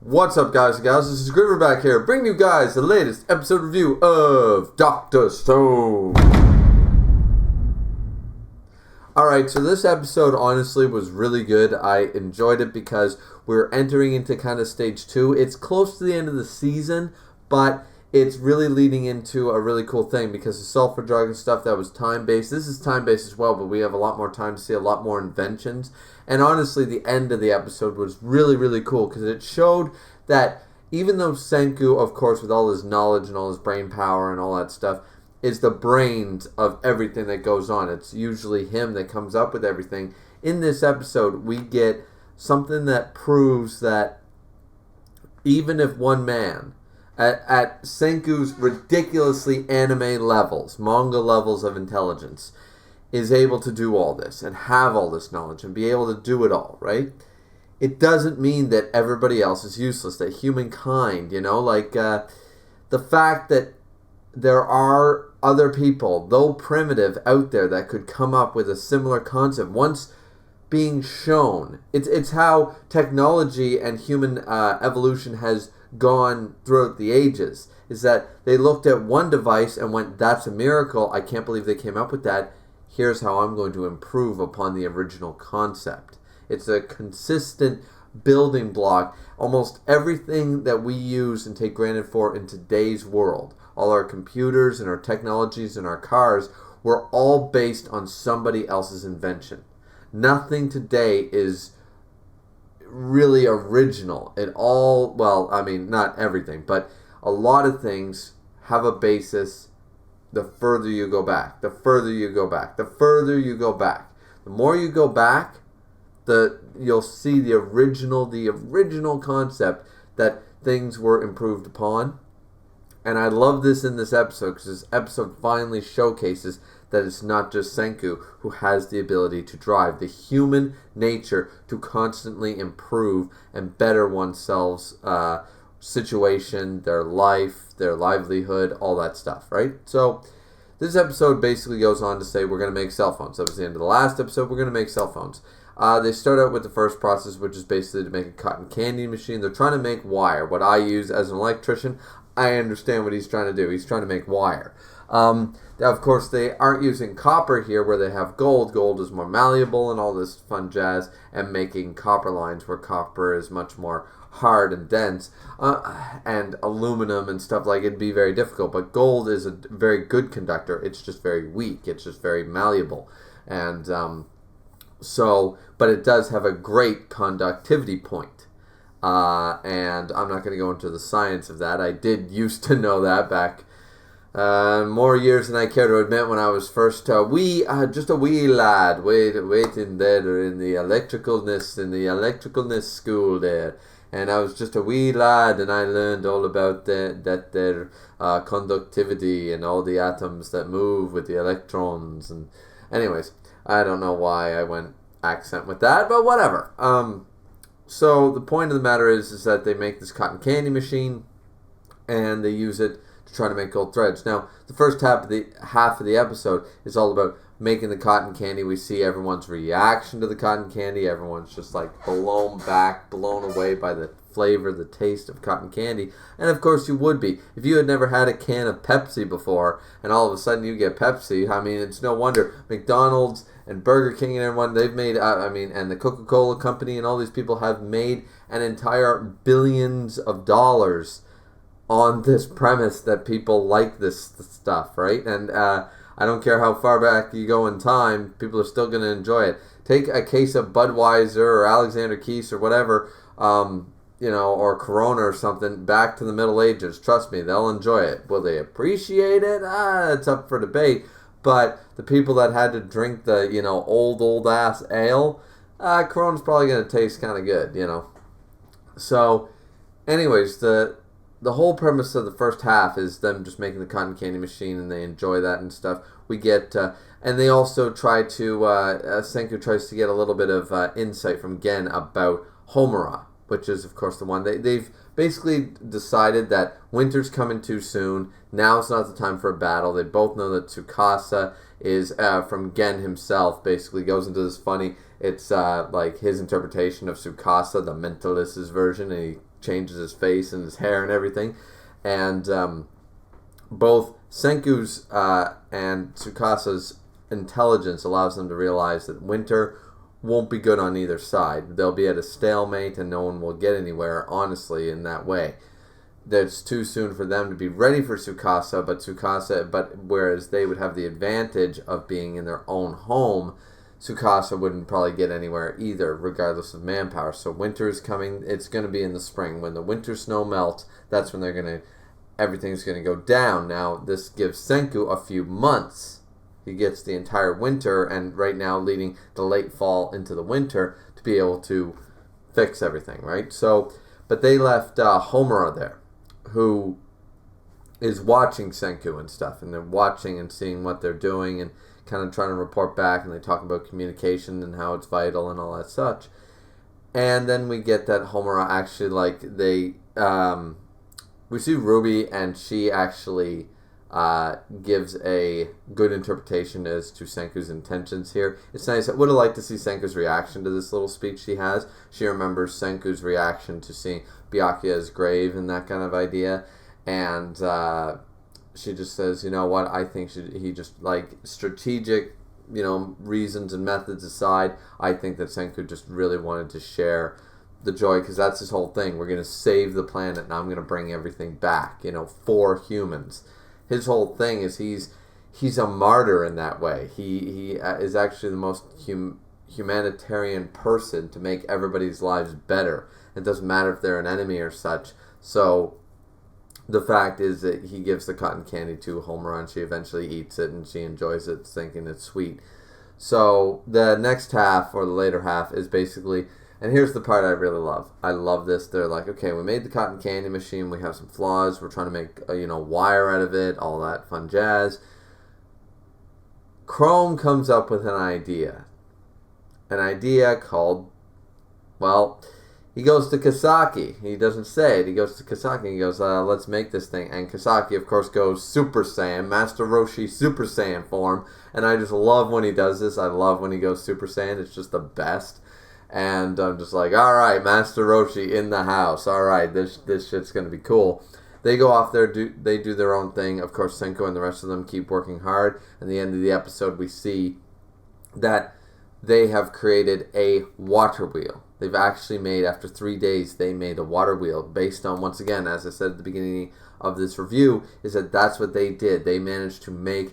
What's up, guys and gals? This is Griever back here, bringing you guys the latest episode review of Dr. Stone. Alright, so this episode honestly was really good. I enjoyed it because we're entering into kind of stage 2. It's close to the end of the season, but it's really leading into a really cool thing because the sulfur drug and stuff that was time-based. This is time-based as well, but we have a lot more time to see a lot more inventions. And honestly, the end of the episode was really, really cool because it showed that even though Senku, of course, with all his knowledge and all his brain power and all that stuff, is the brains of everything that goes on. It's usually him that comes up with everything. In this episode, we get something that proves that even if one man, at Senku's ridiculously anime levels, manga levels of intelligence, is able to do all this and have all this knowledge and be able to do it all, right? It doesn't mean that everybody else is useless, that humankind, the fact that there are other people, though primitive, out there that could come up with a similar concept once being shown. It's how technology and human evolution has gone throughout the ages, is that they looked at one device and went, that's a miracle, I can't believe they came up with that. Here's how I'm going to improve upon the original concept. It's a consistent building block. Almost everything that we use and take granted for in today's world, all our computers and our technologies and our cars, were all based on somebody else's invention. Nothing today is really original. It all, well, I mean, not everything, but a lot of things have a basis. The further you go back, the further you go back, the further you go back. The more you go back, you'll see the original concept that things were improved upon. And I love this in this episode because this episode finally showcases that it's not just Senku who has the ability to drive, the human nature to constantly improve and better oneself's situation, their life, their livelihood, all that stuff, right? So this episode basically goes on to say we're going to make cell phones. That was the end of the last episode. We're going to make cell phones. They start out with the first process, which is basically to make a cotton candy machine. They're trying to make wire. What I use as an electrician, I understand what he's trying to do. He's trying to make wire. Of course, they aren't using copper here where they have gold. Gold is more malleable and all this fun jazz, and making copper lines where copper is much more hard and dense, and aluminum and stuff like it'd be very difficult. But gold is a very good conductor. It's just very weak. It's just very malleable. And but it does have a great conductivity point. And I'm not going to go into the science of that. I did used to know that back more years than I care to admit when I was first just a wee lad waiting there in the electricalness school there. And I was just a wee lad, and I learned all about their conductivity and all the atoms that move with the electrons. And anyways, I don't know why I went accent with that, but whatever. So the point of the matter is that they make this cotton candy machine, and they use it to try to make gold threads. Now, the first half of the episode is all about making the cotton candy. We see everyone's reaction to the cotton candy. Everyone's just like blown away by the flavor, the taste of cotton candy. And of course you would be. If you had never had a can of Pepsi before, and all of a sudden you get Pepsi, I mean, it's no wonder McDonald's and Burger King and everyone, they've made, and the Coca-Cola company and all these people have made an entire billions of dollars on this premise that people like this stuff, right? And I don't care how far back you go in time, people are still going to enjoy it. Take a case of Budweiser or Alexander Keith's or whatever, or Corona or something, back to the Middle Ages. Trust me, they'll enjoy it. Will they appreciate it? It's up for debate. But the people that had to drink the, old-ass ale, Corona's probably going to taste kind of good, So, anyways, the whole premise of the first half is them just making the cotton candy machine, and they enjoy that and stuff. We get, and they also try to, Senku tries to get a little bit of insight from Gen about Homura, which is, of course, the one. They've basically decided that winter's coming too soon. Now's not the time for a battle. They both know that Tsukasa is, from Gen himself, basically goes into this funny, it's like his interpretation of Tsukasa, the mentalist's version, and he changes his face and his hair and everything. And both Senku's and Tsukasa's intelligence allows them to realize that winter won't be good on either side. They'll be at a stalemate and no one will get anywhere, honestly, in that way. It's too soon for them to be ready for Tsukasa, but whereas they would have the advantage of being in their own home, Tsukasa wouldn't probably get anywhere either, regardless of manpower. So winter is coming. It's going to be in the spring. When the winter snow melts, that's when everything's going to go down. Now, this gives Senku a few months. He gets the entire winter, and right now leading the late fall into the winter, to be able to fix everything, right? So, but they left Homura there, who is watching Senku and stuff, and they're watching and seeing what they're doing and kind of trying to report back, and they talk about communication and how it's vital and all that such. And then we get that Homura actually, we see Ruby, and she actually gives a good interpretation as to Senku's intentions here. It's nice. I would have liked to see Senku's reaction to this little speech she has. She remembers Senku's reaction to seeing Byakuya's grave and that kind of idea. And she just says, you know what, I think he just, like, strategic, reasons and methods aside, I think that Senku just really wanted to share the joy, because that's his whole thing. We're going to save the planet, and I'm going to bring everything back, for humans. His whole thing is he's a martyr in that way. He is actually the most humanitarian person to make everybody's lives better. It doesn't matter if they're an enemy or such. So the fact is that he gives the cotton candy to Homura, and she eventually eats it, and she enjoys it, thinking it's sweet. So the next half, or the later half, is basically... And here's the part I really love. I love this. They're like, okay, we made the cotton candy machine. We have some flaws. We're trying to make, wire out of it, all that fun jazz. Chrome comes up with an idea. An idea called, he goes to Kasaki. He doesn't say it. He goes to Kasaki and he goes, let's make this thing. And Kasaki, of course, goes Super Saiyan, Master Roshi Super Saiyan form. And I just love when he does this. I love when he goes Super Saiyan. It's just the best. And I'm just like, all right, Master Roshi in the house. All right, this shit's going to be cool. They go off there, they do their own thing. Of course, Senku and the rest of them keep working hard. At the end of the episode, we see that they have created a water wheel. They've actually made, after 3 days, they made a water wheel based on, once again, as I said at the beginning of this review, is that that's what they did. They managed to make,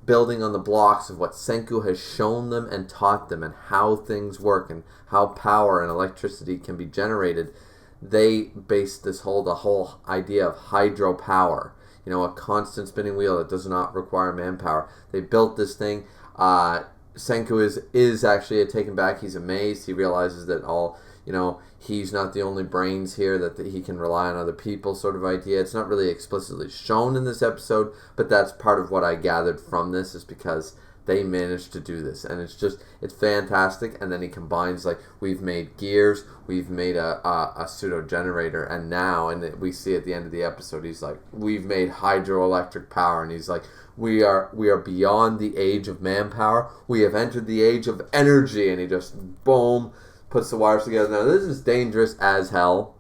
building on the blocks of what Senku has shown them and taught them, and how things work and how power and electricity can be generated. They based the whole idea of hydropower, a constant spinning wheel that does not require manpower. They built this thing. Senku is actually taken back. He's amazed. He realizes that he's not the only brains here, that he can rely on other people, sort of idea. It's not really explicitly shown in this episode, but that's part of what I gathered from this, is because they managed to do this, and it's fantastic. And then he combines, we've made gears, we've made a pseudo generator, and now, and we see at the end of the episode, he's like, we've made hydroelectric power, and he's like, we are beyond the age of manpower, we have entered the age of energy, and he just boom, puts the wires together. Now this is dangerous as hell.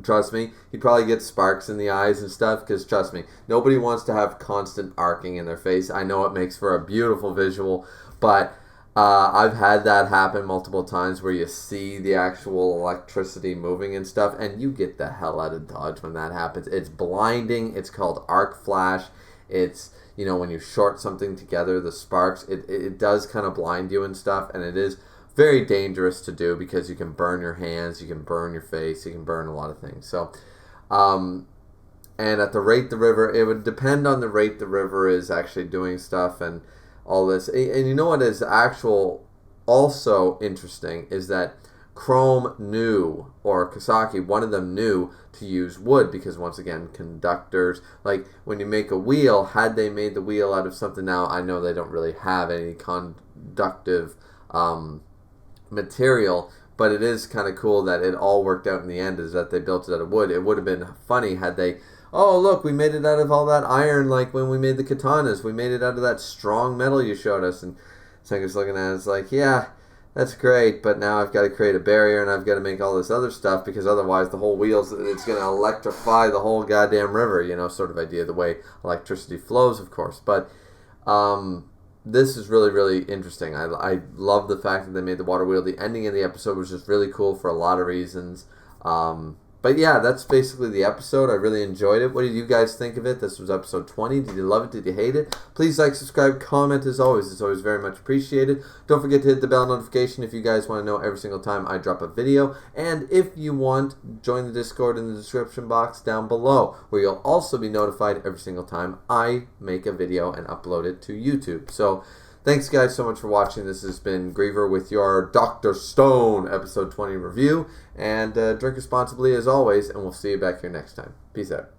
Trust me, he probably gets sparks in the eyes and stuff, because trust me, nobody wants to have constant arcing in their face. I know it makes for a beautiful visual, but I've had that happen multiple times where you see the actual electricity moving and stuff, and you get the hell out of Dodge when that happens. It's blinding. It's called arc flash. It's, when you short something together, the sparks, it does kind of blind you and stuff, and it is very dangerous to do, because you can burn your hands, you can burn your face, you can burn a lot of things. So, and at the rate the river, it would depend on the rate the river is actually doing stuff and all this. And you know what is also interesting is that Chrome knew, or Kasaki, one of them knew to use wood, because once again, conductors, like when you make a wheel, had they made the wheel out of something, now I know they don't really have any conductive material, but it is kind of cool that it all worked out in the end, is that they built it out of wood. It would have been funny had they, oh look, we made it out of all that iron, like when we made the katanas, we made it out of that strong metal you showed us, and Senku's looking at it, it's like, yeah, that's great, but now I've got to create a barrier and I've got to make all this other stuff because otherwise the whole wheels, it's going to electrify the whole goddamn river, sort of idea, the way electricity flows, of course. But this is really, really interesting. I love the fact that they made the water wheel. The ending of the episode was just really cool for a lot of reasons. But yeah, that's basically the episode. I really enjoyed it. What did you guys think of it? This was episode 20. Did you love it? Did you hate it? Please like, subscribe, comment as always. It's always very much appreciated. Don't forget to hit the bell notification if you guys want to know every single time I drop a video. And if you want, join the Discord in the description box down below, where you'll also be notified every single time I make a video and upload it to YouTube. So thanks, guys, so much for watching. This has been Griever with your Dr. Stone episode 20 review. And drink responsibly as always, and we'll see you back here next time. Peace out.